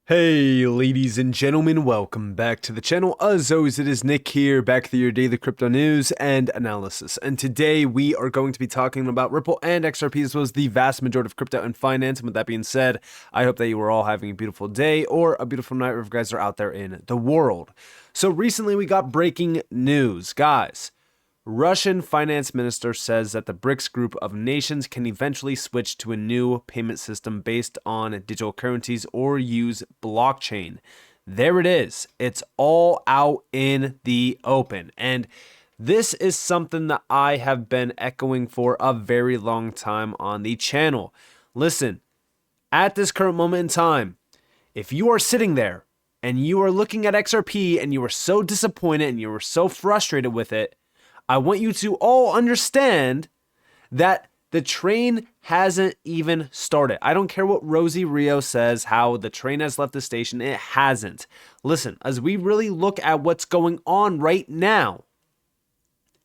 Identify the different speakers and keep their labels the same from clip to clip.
Speaker 1: Hey ladies and gentlemen, welcome back to the channel. As always, it is Nick here, back with your daily crypto news and analysis. And today we are going to be talking about Ripple and XRP, as well as the vast majority of crypto and finance. And with that being said, I hope that you are all having a beautiful day or a beautiful night wherever you guys are out there in the world. So recently we got breaking news, guys. Russian finance minister says that the BRICS group of nations can eventually switch to a new payment system based on digital currencies or use blockchain. There it is. It's all out in the open. And this is something that I have been echoing for a very long time on the channel. Listen, at this current moment in time, if you are sitting there and you are looking at XRP and you are so disappointed and you are so frustrated with it, I want you to all understand that the train hasn't even started. I don't care what Rosie Rio says, how the train has left the station. It hasn't. Listen, as we really look at what's going on right now,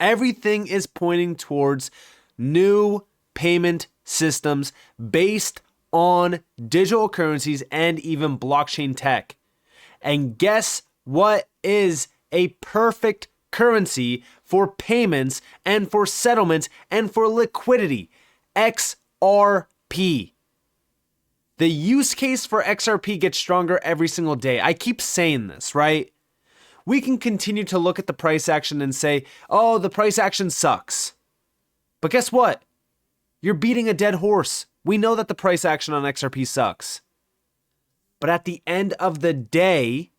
Speaker 1: everything is pointing towards new payment systems based on digital currencies and even blockchain tech. And guess what is a perfect currency for payments and for settlements and for liquidity? XRP. The use case for XRP gets stronger every single day. I keep saying this, right? We can continue to look at the price action and say, oh, the price action sucks. But guess what? You're beating a dead horse. We know that the price action on XRP sucks. But at the end of the day,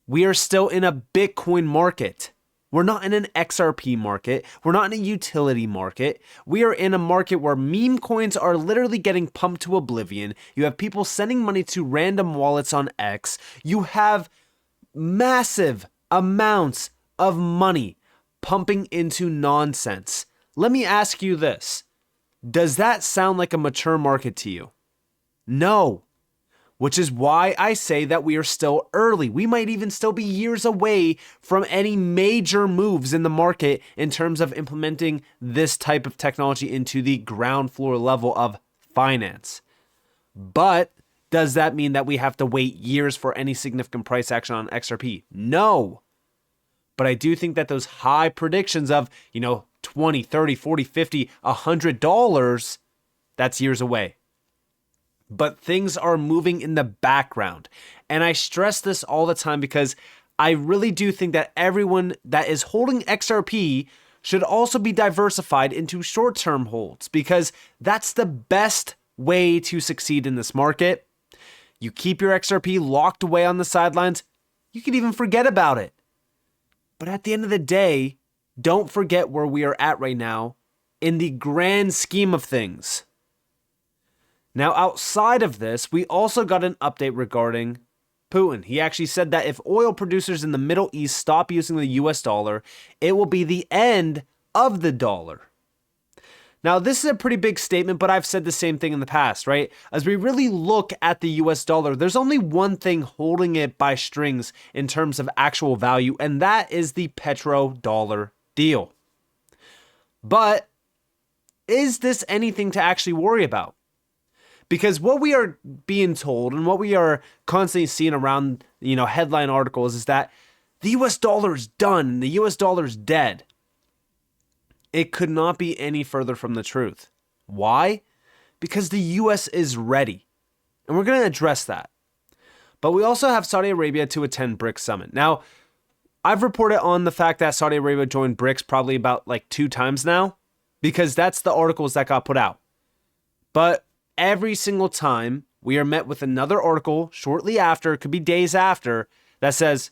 Speaker 1: we are still in a Bitcoin market. We're not in an XRP market. We're not in a utility market. We are in a market where meme coins are literally getting pumped to oblivion. You have people sending money to random wallets on X. You have massive amounts of money pumping into nonsense. Let me ask you this. Does that sound like a mature market to you? No. Which is why I say that we are still early. We might even still be years away from any major moves in the market in terms of implementing this type of technology into the ground floor level of finance. But does that mean that we have to wait years for any significant price action on XRP? No. But I do think that those high predictions of, $20, $30, $40, $50, $100, that's years away. But things are moving in the background. And I stress this all the time because I really do think that everyone that is holding XRP should also be diversified into short-term holds, because that's the best way to succeed in this market. You keep your XRP locked away on the sidelines. You can even forget about it. But at the end of the day, don't forget where we are at right now in the grand scheme of things. Now, outside of this, we also got an update regarding Putin. He actually said that if oil producers in the Middle East stop using the US dollar, it will be the end of the dollar. Now, this is a pretty big statement, but I've said the same thing in the past, right? As we really look at the US dollar, there's only one thing holding it by strings in terms of actual value, and that is the petrodollar deal. But is this anything to actually worry about? Because what we are being told and what we are constantly seeing around, headline articles is that the US dollar is done, the US dollar is dead. It could not be any further from the truth. Why? Because the US is ready. And we're going to address that. But we also have Saudi Arabia to attend BRICS Summit. Now, I've reported on the fact that Saudi Arabia joined BRICS probably about 2 times now, because that's the articles that got put out. But every single time we are met with another article shortly after, it could be days after, that says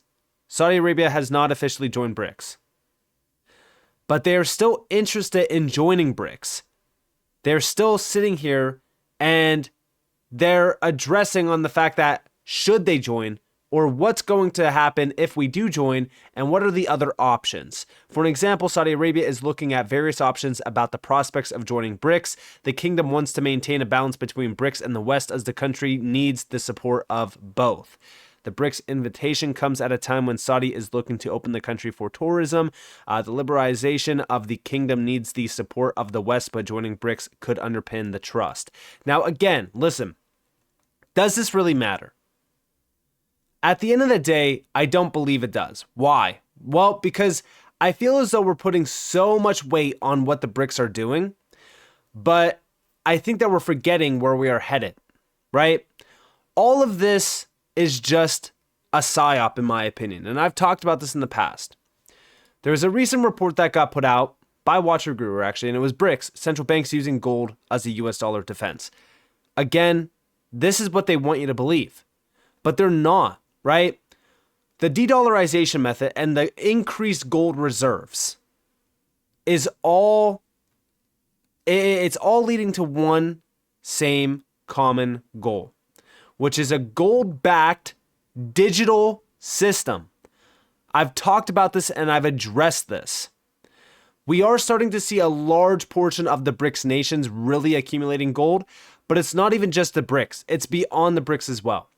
Speaker 1: Saudi Arabia has not officially joined BRICS. But they are still interested in joining BRICS. They're still sitting here and they're addressing on the fact that should they join, or what's going to happen if we do join, and what are the other options. For an example, Saudi Arabia is looking at various options about the prospects of joining BRICS. The kingdom wants to maintain a balance between BRICS and the West, as the country needs the support of both. The BRICS invitation comes at a time when Saudi is looking to open the country for tourism. The liberalization of the kingdom needs the support of the West, but joining BRICS could underpin the trust. Now, again, listen, does this really matter? At the end of the day, I don't believe it does. Why? Well, because I feel as though we're putting so much weight on what the BRICS are doing, but I think that we're forgetting where we are headed, right? All of this is just a psyop, in my opinion, and I've talked about this in the past. There was a recent report that got put out by Watcher Guru, actually, and it was BRICS, central banks using gold as a US dollar defense. Again, this is what they want you to believe, but they're not, right? The de-dollarization method and the increased gold reserves is all, it's all leading to one same common goal, which is a gold-backed digital system. I've talked about this and I've addressed this. We are starting to see a large portion of the BRICS nations really accumulating gold, but it's not even just the BRICS. It's beyond the BRICS as well.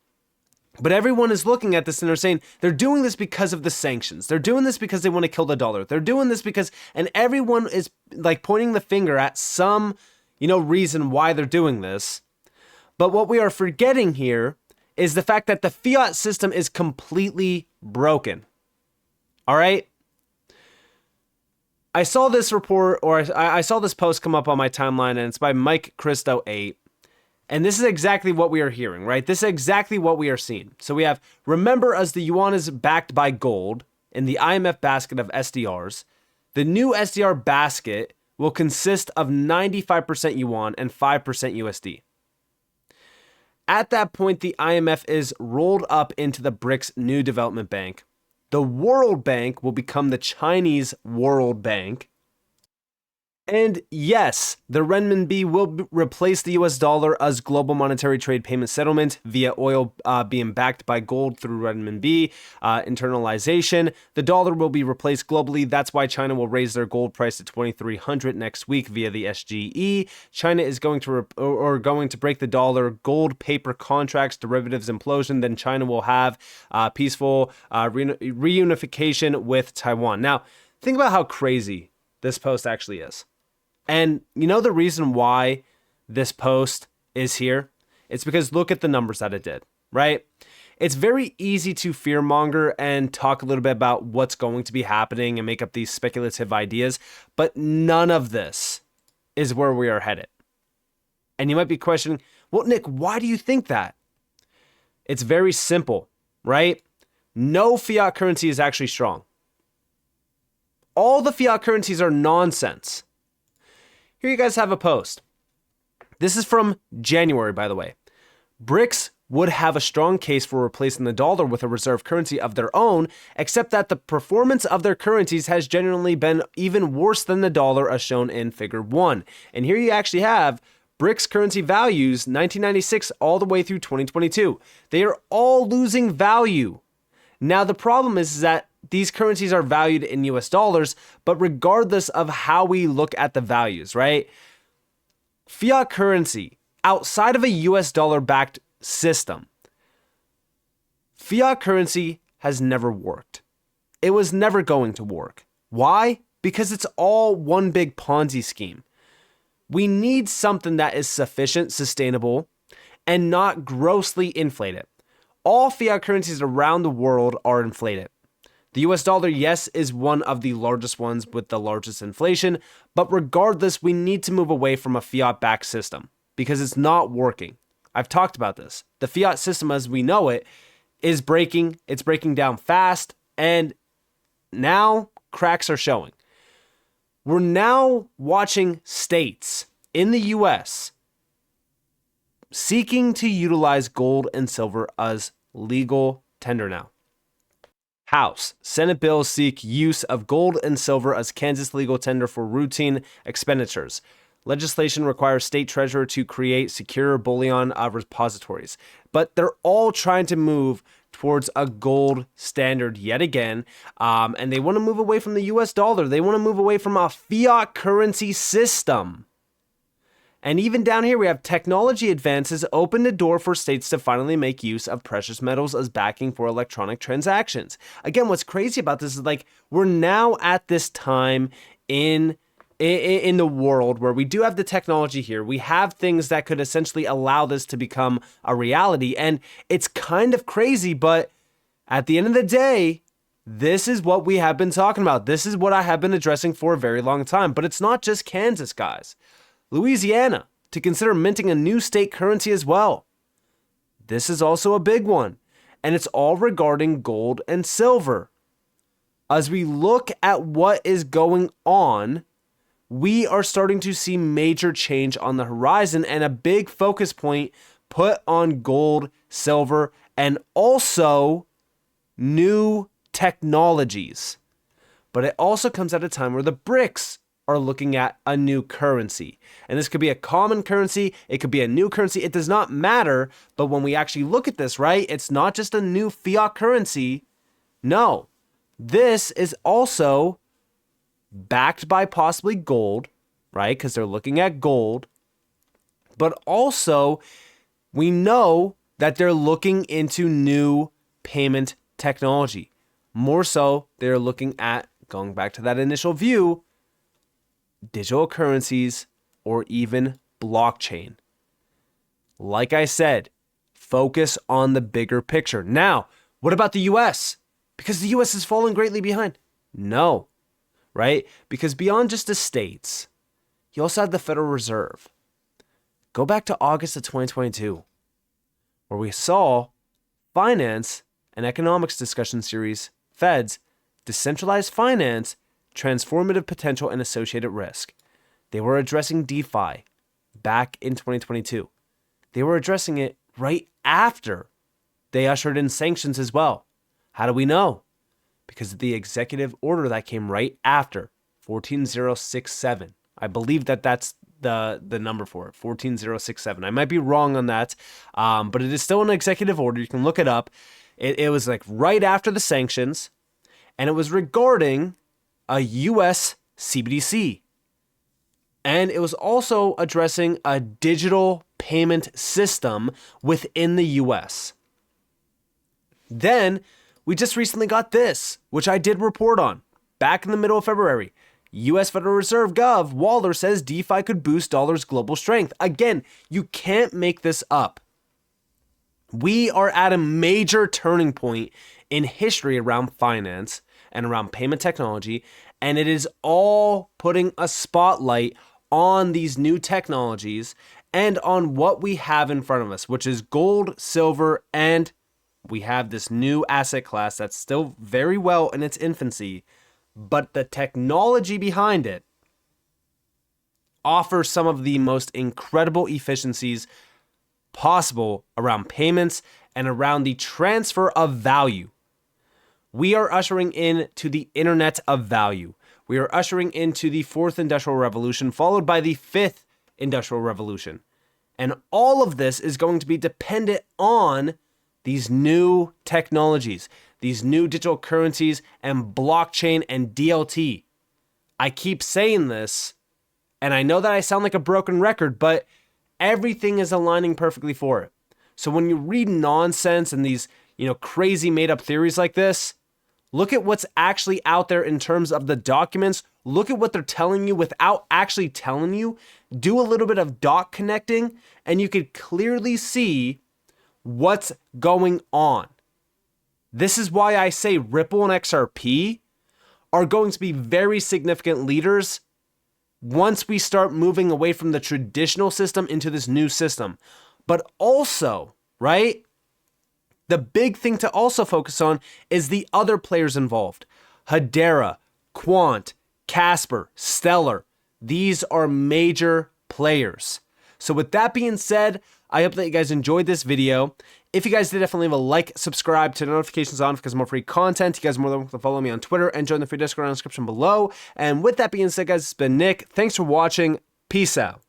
Speaker 1: But everyone is looking at this and they're saying they're doing this because of the sanctions. They're doing this because they want to kill the dollar. They're doing this because, and everyone is like pointing the finger at some, reason why they're doing this. But what we are forgetting here is the fact that the fiat system is completely broken. All right? I saw this report, or I saw this post come up on my timeline, and it's by Mike Christo 8. And this is exactly what we are hearing, right? This is exactly what we are seeing. So we have, remember, as the yuan is backed by gold in the IMF basket of SDRs, the new SDR basket will consist of 95% yuan and 5% USD. At that point, the IMF is rolled up into the BRICS New Development Bank. The World Bank will become the Chinese World Bank. And yes, the renminbi will replace the US dollar as global monetary trade payment settlement via oil being backed by gold through renminbi internalization. The dollar will be replaced globally. That's why China will raise their gold price to 2,300 next week via the SGE. China is going to going to break the dollar gold paper contracts derivatives implosion. Then China will have peaceful reunification with Taiwan. Now, think about how crazy this post actually is. And the reason why this post is here? It's because look at the numbers that it did, right? It's very easy to fearmonger and talk a little bit about what's going to be happening and make up these speculative ideas, but none of this is where we are headed. And you might be questioning, well, Nick, why do you think that? It's very simple, right? No fiat currency is actually strong. All the fiat currencies are nonsense. Here you guys have a post. This is from January, by the way. BRICS would have a strong case for replacing the dollar with a reserve currency of their own, except that the performance of their currencies has generally been even worse than the dollar as shown in figure 1. And here you actually have BRICS currency values 1996 all the way through 2022. They are all losing value. Now the problem is that these currencies are valued in US dollars, but regardless of how we look at the values, right? Fiat currency, outside of a US dollar backed system, fiat currency has never worked. It was never going to work. Why? Because it's all one big Ponzi scheme. We need something that is sufficient, sustainable, and not grossly inflated. All fiat currencies around the world are inflated. The US dollar, yes, is one of the largest ones with the largest inflation, but regardless, we need to move away from a fiat-backed system because it's not working. I've talked about this. The fiat system as we know it is breaking. It's breaking down fast, and now cracks are showing. We're now watching states in the US seeking to utilize gold and silver as legal tender now. House. Senate bills seek use of gold and silver as Kansas legal tender for routine expenditures. Legislation requires state treasurer to create secure bullion repositories. But they're all trying to move towards a gold standard yet again. And they want to move away from the US dollar. They want to move away from a fiat currency system. And even down here, we have technology advances open the door for states to finally make use of precious metals as backing for electronic transactions. Again, what's crazy about this is we're now at this time in the world where we do have the technology here. We have things that could essentially allow this to become a reality. And it's kind of crazy, but At the end of the day, this is what we have been talking about. This is what I have been addressing for a very long time. But it's not just Kansas, guys. Louisiana, to consider minting a new state currency as well. This is also a big one. And it's all regarding gold and silver. As we look at what is going on, we are starting to see major change on the horizon and a big focus point put on gold, silver, and also new technologies. But it also comes at a time where the BRICS are looking at a new currency. And this could be a common currency, it could be a new currency, it does not matter. But when we actually look at this, right, it's not just a new fiat currency. No, this is also backed by possibly gold, right? Because they're looking at gold. But also, we know that they're looking into new payment technology. More so, they're looking at, going back to that initial view, digital currencies or even blockchain. Like I said, focus on the bigger picture. Now, what about the US? Because the US is falling greatly behind. No, right? Because beyond just the states, you also have the Federal Reserve. Go back to August of 2022, where we saw finance and economics discussion series, Feds, Decentralized Finance, Transformative Potential and Associated Risk. They were addressing DeFi back in 2022. They were addressing it right after they ushered in sanctions as well. How do we know? Because of the executive order that came right after, 14067. I believe that that's the number for it, 14067. I might be wrong on that, but it is still an executive order. You can look it up. It was like right after the sanctions, and it was regarding a US CBDC. And it was also addressing a digital payment system within the US. Then we just recently got this, which I did report on back in the middle of February. US Federal Reserve Gov Waller says DeFi could boost dollar's global strength. Again, you can't make this up. We are at a major turning point in history around finance and around payment technology, and it is all putting a spotlight on these new technologies and on what we have in front of us, which is gold, silver, and we have this new asset class that's still very well in its infancy, but the technology behind it offers some of the most incredible efficiencies possible around payments and around the transfer of value. We are ushering into the internet of value. We are ushering into the fourth industrial revolution, followed by the fifth industrial revolution. And all of this is going to be dependent on these new technologies, these new digital currencies and blockchain and DLT. I keep saying this, and I know that I sound like a broken record, but everything is aligning perfectly for it. So when you read nonsense and these, crazy made up theories like this, look at what's actually out there in terms of the documents. Look at what they're telling you without actually telling you. Do a little bit of dot connecting, and you could clearly see what's going on. This is why I say Ripple and XRP are going to be very significant leaders once we start moving away from the traditional system into this new system. But also, right, the big thing to also focus on is the other players involved. Hedera, Quant, Casper, Stellar. These are major players. So with that being said, I hope that you guys enjoyed this video. If you guys did, definitely leave a like, subscribe, turn notifications on because more free content. You guys are more than welcome to follow me on Twitter and join the free Discord in the description below. And with that being said, guys, it's been Nick. Thanks for watching. Peace out.